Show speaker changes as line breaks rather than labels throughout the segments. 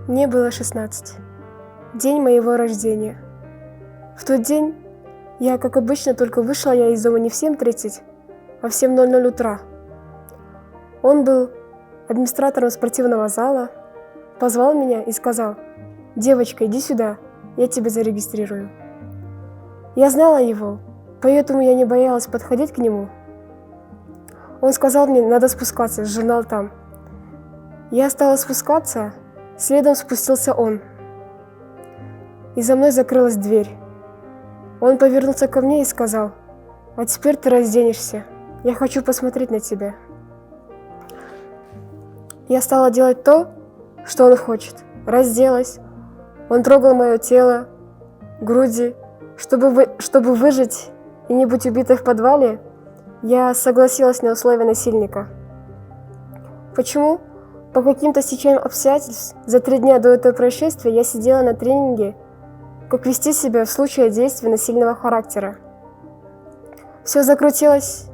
Мне было 16. День моего рождения. В тот день я, как обычно, только вышла я из дома не в 7:30, а в 7:00 утра. Он был администратором спортивного зала, позвал меня и сказал: «Девочка, иди сюда, я тебя зарегистрирую». Я знала его, поэтому я не боялась подходить к нему. Он сказал мне, надо спускаться, журнал там. Я стала спускаться, следом спустился он. И за мной закрылась дверь. Он повернулся ко мне и сказал: «А теперь ты разденешься, я хочу посмотреть на тебя». Я стала делать то, что он хочет. Разделась. Он трогал мое тело, груди. Чтобы выжить и не быть убитой в подвале, я согласилась на условия насильника. Почему? По каким-то стечениям обстоятельств за 3 дня до этого происшествия я сидела на тренинге, как вести себя в случае действий насильного характера. Все закрутилось.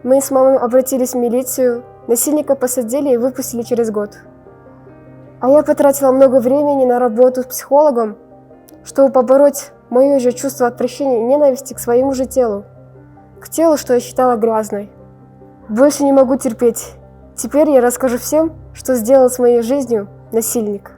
Мы с мамой обратились в милицию, насильника посадили и выпустили через год. А я потратила много времени на работу с психологом, чтобы побороть мое же чувство отвращения и ненависти к своему же телу, к телу, что я считала грязной. Больше не могу терпеть. Теперь я расскажу всем, что сделал с моей жизнью насильник.